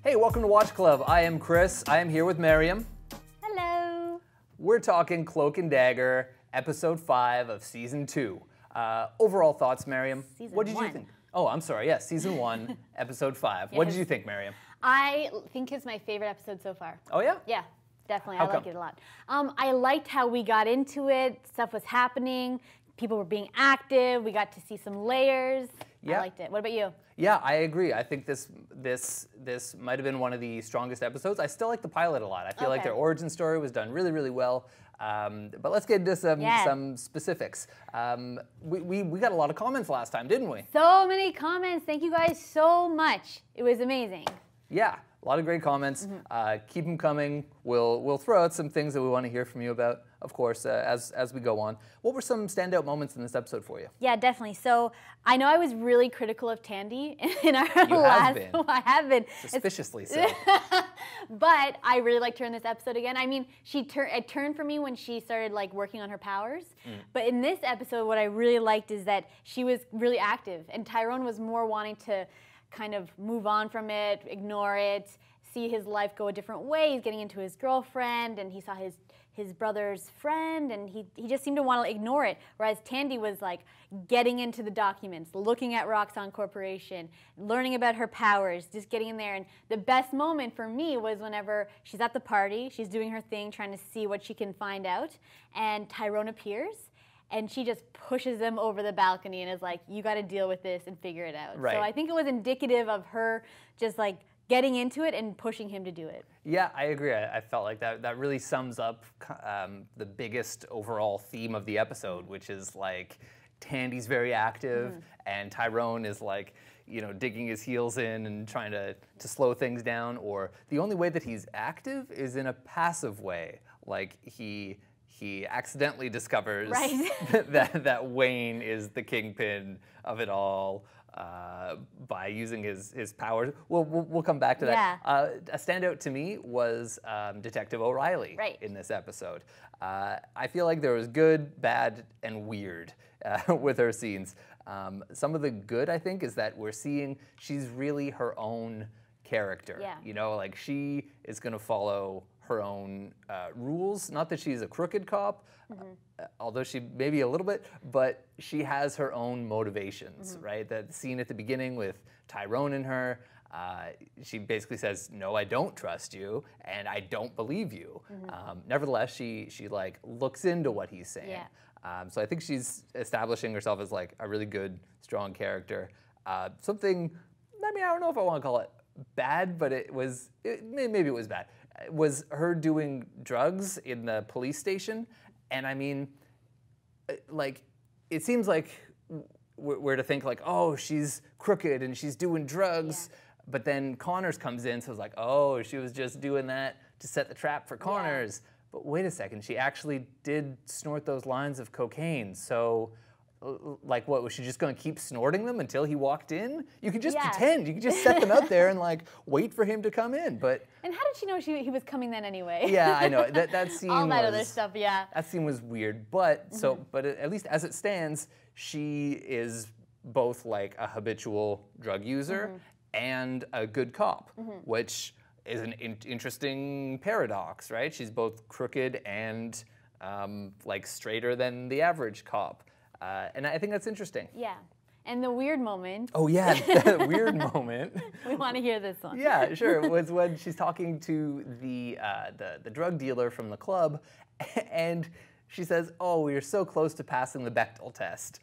Hey, welcome to Watch Club. I am Chris. I am here with Mariam. Hello. We're talking Cloak and Dagger, episode 5 of season 2. Overall thoughts, Mariam? What did you think? Oh, I'm sorry. Yes, season 1, episode 5. What did you think, Mariam? I think it's my favorite episode so far. Oh, yeah? Yeah, definitely. How I like come? it a lot. I liked how we got into it. Stuff was happening. People were being active. We got to see some layers. Yeah. I liked it. What about you? Yeah, I agree. I think this might have been one of the strongest episodes. I still like the pilot a lot. I feel like their origin story was done really, really well. But let's get into some specifics. We got a lot of comments last time, didn't we? So many comments. Thank you guys so much. It was amazing. Yeah, a lot of great comments. Keep them coming. We'll throw out some things that we want to hear from you about, of course, as we go on. What were some standout moments in this episode for you? Yeah, definitely. So I know I was really critical of Tandy in our You last. have been. I have been. Suspiciously so. But I really liked her in this episode again. I mean, it turned for me when she started like working on her powers. But in this episode, what I really liked is that she was really active, and Tyrone was more wanting to kind of move on from it, ignore it, see his life go a different way. He's getting into his girlfriend, and he saw his brother's friend, and he just seemed to want to ignore it, whereas Tandy was like getting into the documents, looking at Roxxon Corporation, learning about her powers, just getting in there. And the best moment for me was whenever she's at the party, she's doing her thing, trying to see what she can find out, and Tyrone appears, and she just pushes him over the balcony and is like, you got to deal with this and figure it out. Right. So I think it was indicative of her just like getting into it and pushing him to do it. Yeah, I agree. I felt like that really sums up the biggest overall theme of the episode, which is like Tandy's very active and Tyrone is like, you know, digging his heels in and trying to slow things down. Or the only way that he's active is in a passive way. Like he accidentally discovers that Wayne is the kingpin of it all. By using his powers. We'll come back to that. A standout to me was Detective O'Reilly in this episode. I feel like there was good, bad, and weird with her scenes. Some of the good, I think, is that we're seeing she's really her own character. Yeah. You know, like she is going to follow her own rules. Not that she's a crooked cop, although she maybe a little bit, but she has her own motivations, right? That scene at the beginning with Tyrone and her, she basically says, no, I don't trust you, and I don't believe you. Nevertheless, she like looks into what he's saying. Yeah. So I think she's establishing herself as like a really good, strong character. Something, I mean, I don't know if I want to call it bad, but maybe it was bad. Was her doing drugs in the police station. And I mean, like, it seems like we're to think like, oh, she's crooked and she's doing drugs. But then Connors comes in, so it's like, oh, she was just doing that to set the trap for Connors. But wait a second, she actually did snort those lines of cocaine. So like, what, was she just going to keep snorting them until he walked in? You could just pretend. You could just set them out there and like wait for him to come in. But and how did she know he was coming then anyway? Yeah, I know that scene. All that other stuff, That scene was weird, but but at least as it stands, she is both like a habitual drug user and a good cop, which is an interesting paradox, right? She's both crooked and like straighter than the average cop. And I think that's interesting. Yeah. And the weird moment. Oh, yeah, the weird moment. We want to hear this one. Yeah, sure. Was when she's talking to the drug dealer from the club, and she says, oh, we are so close to passing the Bechdel test.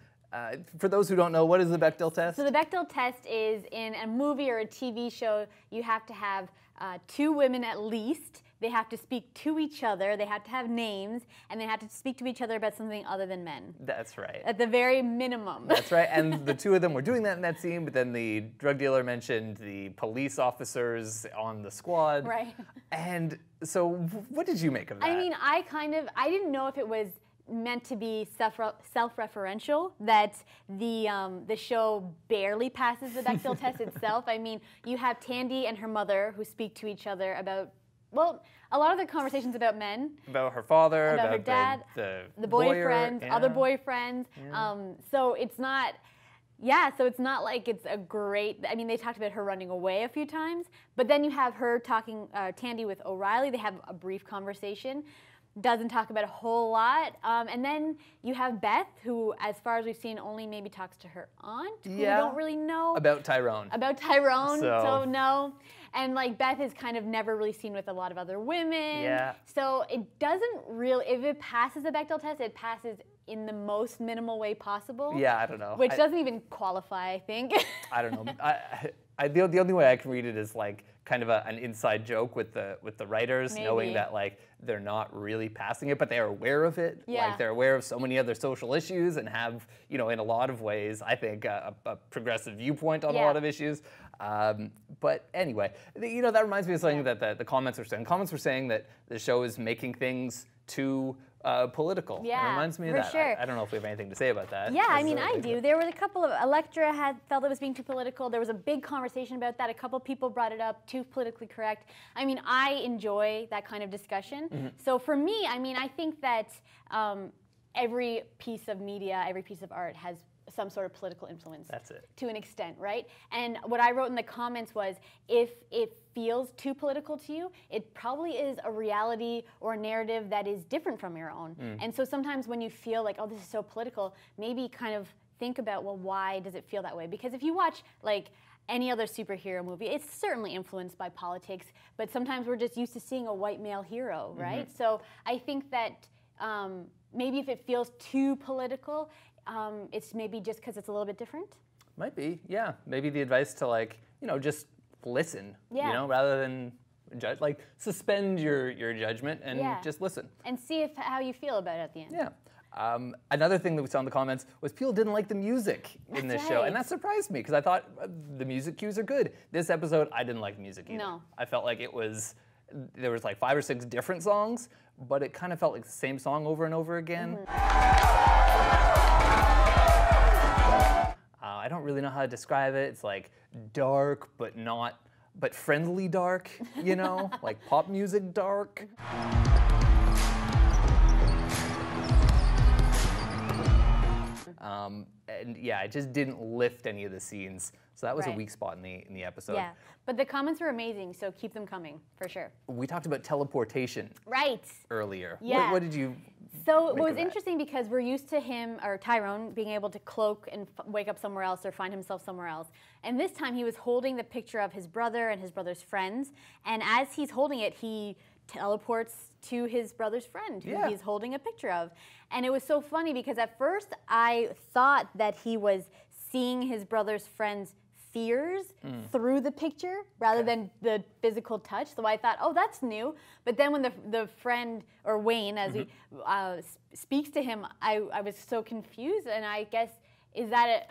For those who don't know, what is the Bechdel test? So the Bechdel test is in a movie or a TV show, you have to have 2 women at least. They have to speak to each other, they have to have names, and they have to speak to each other about something other than men. That's right. At the very minimum. That's right, and the 2 of them were doing that in that scene, but then the drug dealer mentioned the police officers on the squad. Right. And so what did you make of that? I mean, I didn't know if it was meant to be self-referential, that the show barely passes the Bechdel test itself. I mean, you have Tandy and her mother who speak to each other about, well, a lot of the conversations about men. About her father, about her dad, the boyfriends, lawyer, other boyfriends. Yeah. So it's not, Yeah, so it's not like it's a great, I mean, they talked about her running away a few times, but then you have her talking, Tandy with O'Reilly, they have a brief conversation, doesn't talk about a whole lot, and then you have Beth, who, as far as we've seen, only maybe talks to her aunt, who we don't really know. About Tyrone. About Tyrone, so no. And like Beth is kind of never really seen with a lot of other women. Yeah. So it doesn't really, if it passes the Bechdel test, it passes in the most minimal way possible. Yeah, I don't know. Which doesn't even qualify, I think. I don't know. The only way I can read it is like kind of an inside joke with the writers, knowing that like they're not really passing it, but they're aware of it. Yeah. Like they're aware of so many other social issues and have, you know, in a lot of ways, I think a progressive viewpoint on a lot of issues. But anyway, you know, that reminds me of something that the comments were saying. Comments were saying that the show is making things too political. Yeah, it reminds me of for that. sure. I don't know if we have anything to say about that. Yeah, I mean, I do. There were a couple of, Electra had felt it was being too political. There was a big conversation about that. A couple people brought it up, too politically correct. I mean, I enjoy that kind of discussion. So for me, I mean, I think that every piece of media, every piece of art has some sort of political influence. That's it. To an extent, right? And what I wrote in the comments was, if it feels too political to you, it probably is a reality or a narrative that is different from your own. And so sometimes when you feel like, oh, this is so political, maybe kind of think about, well, why does it feel that way? Because if you watch like any other superhero movie, it's certainly influenced by politics, but sometimes we're just used to seeing a white male hero, right? So I think that maybe if it feels too political, it's maybe just because it's a little bit different. Might be, yeah. Maybe the advice to like, you know, just listen, you know, rather than judge. Like, suspend your judgment and just listen. And see how you feel about it at the end. Yeah. Another thing that we saw in the comments was people didn't like the music in this show, and that surprised me because I thought the music cues are good. This episode, I didn't like the music either. No. I felt like there was like 5 or 6 different songs, but it kind of felt like the same song over and over again. I don't really know how to describe it. It's like dark, but friendly dark, you know? Like pop music dark. And yeah, it just didn't lift any of the scenes. So that was a weak spot in the episode. Yeah, but the comments were amazing, so keep them coming, for sure. We talked about teleportation earlier. Yeah. What did you So it was interesting because we're used to him, or Tyrone, being able to cloak and wake up somewhere else or find himself somewhere else. And this time he was holding the picture of his brother and his brother's friends. And as he's holding it, he teleports to his brother's friend who he's holding a picture of. And it was so funny because at first I thought that he was seeing his brother's friend's fears through the picture rather than the physical touch. So I thought, oh, that's new. But then when the friend, or Wayne, as he speaks to him, I was so confused. And I guess, is that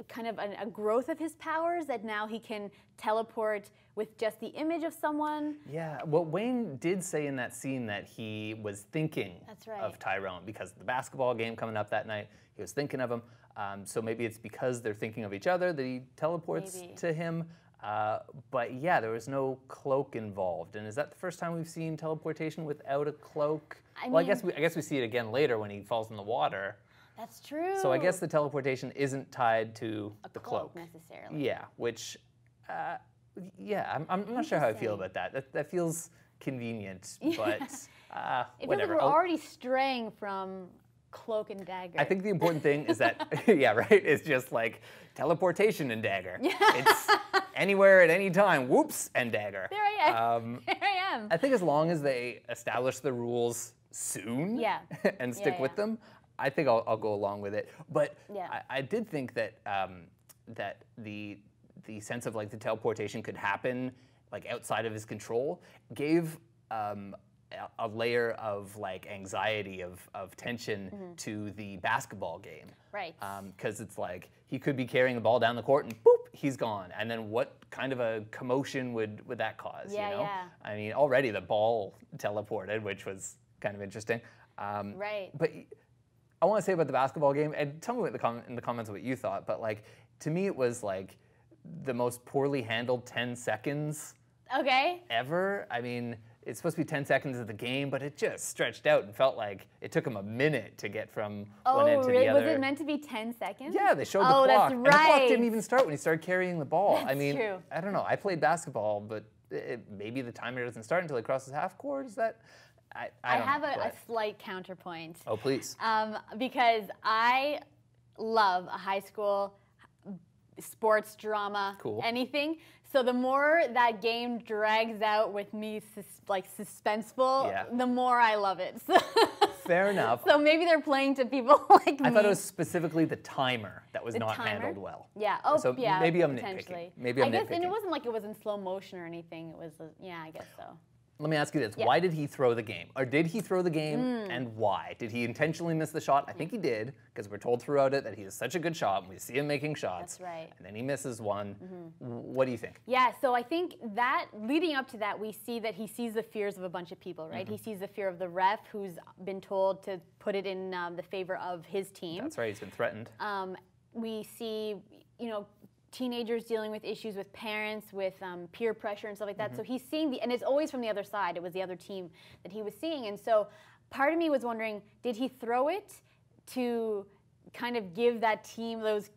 kind of a growth of his powers, that now he can teleport with just the image of someone? Yeah, well, Wayne did say in that scene that he was thinking of Tyrone because of the basketball game coming up that night. He was thinking of him. So maybe it's because they're thinking of each other that he teleports to him. But yeah, there was no cloak involved. And is that the first time we've seen teleportation without a cloak? I guess we see it again later when he falls in the water. That's true. So I guess the teleportation isn't tied to the cloak necessarily. Yeah, which, yeah, I'm not sure how I feel about that. That feels convenient, but it whatever. Feels like we're already straying from Cloak and Dagger. I think the important thing is that, yeah, right, it's just like teleportation and dagger. It's anywhere at any time, whoops, and dagger. There I am. There I am. I think as long as they establish the rules soon and stick with them, I think I'll go along with it. But I did think that that the sense of like the teleportation could happen like outside of his control gave a layer of like anxiety, of tension to the basketball game. Right. Because it's like he could be carrying the ball down the court and boop, he's gone. And then what kind of a commotion would that cause? Yeah, you know? yeah. I mean, already the ball teleported, which was kind of interesting. Right. But I want to say about the basketball game, and tell me in the comments what you thought. But like, to me, it was like the most poorly handled 10 seconds. Okay. Ever. I mean, it's supposed to be 10 seconds of the game, but it just stretched out and felt like it took him a minute to get from one end to the other. Was it meant to be 10 seconds? Yeah, they showed the clock. That's right. And the clock didn't even start when he started carrying the ball. That's I mean, true. I don't know. I played basketball, but maybe the timer doesn't start until he crosses half court. Is that? I have a slight counterpoint. Oh, please. Because I love a high school sports drama, anything. So the more that game drags out with me, suspenseful, the more I love it. Fair enough. So maybe they're playing to people like me. I thought it was specifically the timer that was not handled well. Yeah. So maybe I'm nitpicking. Maybe I'm nitpicking. And it wasn't like it was in slow motion or anything. It was, I guess so. Let me ask you this. Yeah. Why did he throw the game? Or did he throw the game, and why? Did he intentionally miss the shot? I think he did, because we're told throughout it that he is such a good shot, and we see him making shots. That's right. And then he misses one. What do you think? Yeah, so I think that, leading up to that, we see that he sees the fears of a bunch of people, right? He sees the fear of the ref, who's been told to put it in the favor of his team. That's right, he's been threatened. We see, teenagers dealing with issues with parents, with peer pressure and stuff like that. So he's seeing and it's always from the other side. It was the other team that he was seeing. And so part of me was wondering, did he throw it to kind of give that team, those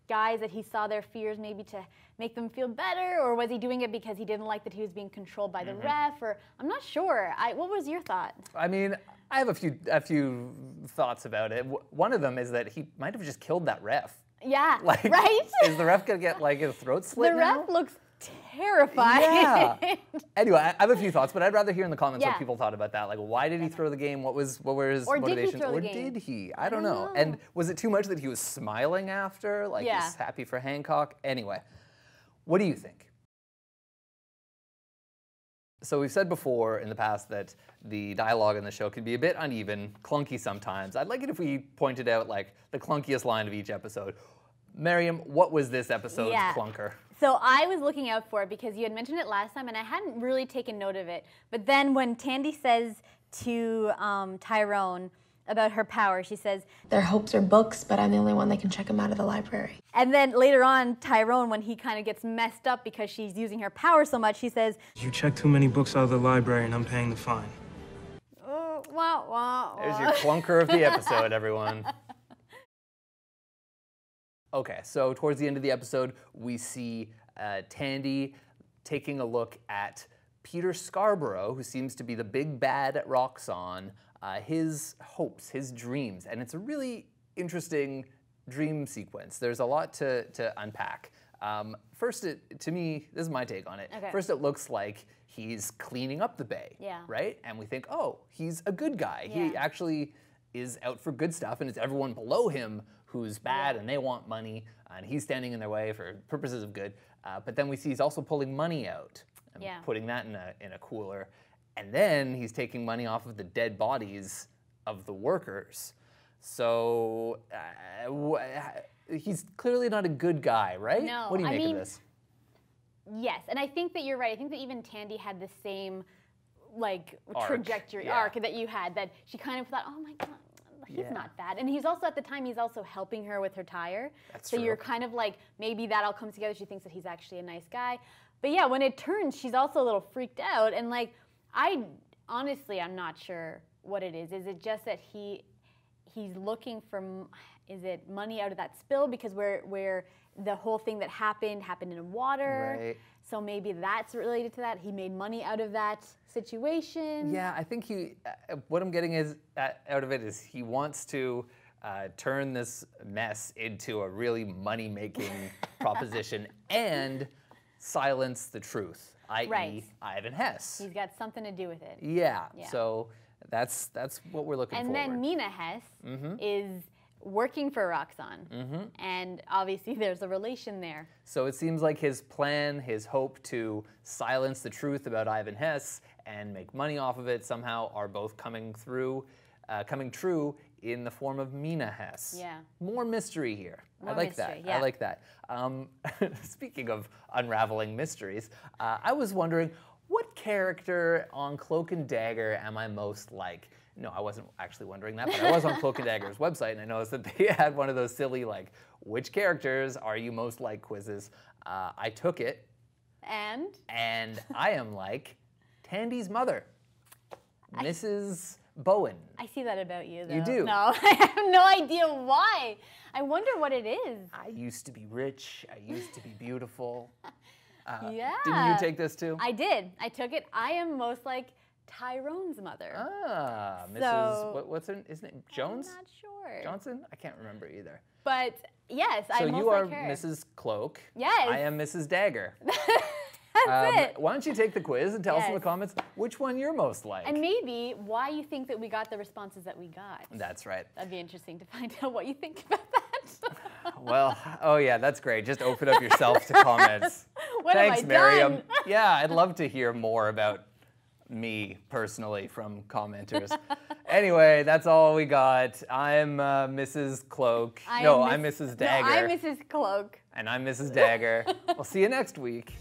guys that he saw their fears, maybe to make them feel better? Or was he doing it because he didn't like that he was being controlled by the ref? Or I'm not sure. What was your thought? I mean, I have a few thoughts about it. One of them is that he might have just killed that ref. Yeah, right? Is the ref going to get his throat slit now? The ref looks terrifying. Yeah. Anyway, I have a few thoughts, but I'd rather hear in the comments what people thought about that. Like, why did he throw the game? What were his motivations? Or did he? I don't know. And was it too much that he was smiling after? Like, he's happy for Hancock? Anyway, what do you think? So we've said before in the past that the dialogue in the show can be a bit uneven, clunky sometimes. I'd like it if we pointed out the clunkiest line of each episode. Mariam, what was this episode's clunker? So I was looking out for it because you had mentioned it last time and I hadn't really taken note of it. But then when Tandy says to Tyrone about her power, she says, "Their hopes are books, but I'm the only one that can check them out of the library." And then later on, Tyrone, when he kind of gets messed up because she's using her power so much, he says, "You check too many books out of the library and I'm paying the fine." Oh, wah, wah, wah. There's your clunker of the episode, everyone. Okay, so towards the end of the episode, we see Tandy taking a look at Peter Scarborough, who seems to be the big bad at Roxxon, his hopes, his dreams. And it's a really interesting dream sequence. There's a lot to unpack. First, to me, this is my take on it. Okay. First, it looks like he's cleaning up the bay, right? And we think, oh, he's a good guy. He actually is out for good stuff, and it's everyone below him who's bad, and they want money, and he's standing in their way for purposes of good. But then we see he's also pulling money out and putting that in a cooler. And then he's taking money off of the dead bodies of the workers. So he's clearly not a good guy, right? No, what do you make of this? Yes, and I think that you're right. I think that even Tandy had the same arc. Trajectory arc that you had, that she kind of thought, oh my God, he's not bad. And he's also, at the time, he's also helping her with her tire. That's so true. You're kind of like, maybe that all comes together. She thinks that he's actually a nice guy. But yeah, when it turns, she's also a little freaked out. And honestly, I'm not sure what it is. Is it just that he's looking for, is it money out of that spill? Because where the whole thing that happened in water. Right. So maybe that's related to that. He made money out of that situation. Yeah, I think what I'm getting out of it is he wants to turn this mess into a really money-making proposition and silence the truth, i.e. Ivan Hess. He's got something to do with it. Yeah. So that's what we're looking for. And then Mina Hess is working for Roxxon, and obviously there's a relation there. So it seems like his plan, his hope to silence the truth about Ivan Hess and make money off of it somehow are both coming true in the form of Mina Hess. Yeah. More mystery here. More I like mystery, that. yeah. I like that. Speaking of unraveling mysteries, I was wondering, what character on Cloak and Dagger am I most like? No, I wasn't actually wondering that, but I was on Cloak and Dagger's website, and I noticed that they had one of those silly, which characters are you most like quizzes. I took it. And I am like Tandy's mother, Mrs. Bowen. I see that about you, though. You do? No, I have no idea why. I wonder what it is. I used to be rich. I used to be beautiful. Yeah. Didn't you take this too? I did. I took it. I am most like Tyrone's mother. Ah, Mrs. So- what's her? Isn't it Jones? I'm not sure. Johnson? I can't remember either. But yes, So I'm most you are like her. Mrs. Cloak. Yes. I am Mrs. Dagger. That's it. Why don't you take the quiz and tell us in the Yes. comments which one you're most like? And maybe why you think that we got the responses that we got. That's right. That'd be interesting to find out what you think about that. Well, oh yeah, that's great. Just open up yourself to comments. What Thanks, have I Mariam. done? Yeah, I'd love to hear more about me personally from commenters. Anyway, that's all we got. I'm Mrs. Cloak. I'm Mrs. Dagger. No, I'm Mrs. Cloak. And I'm Mrs. Dagger. We'll see you next week.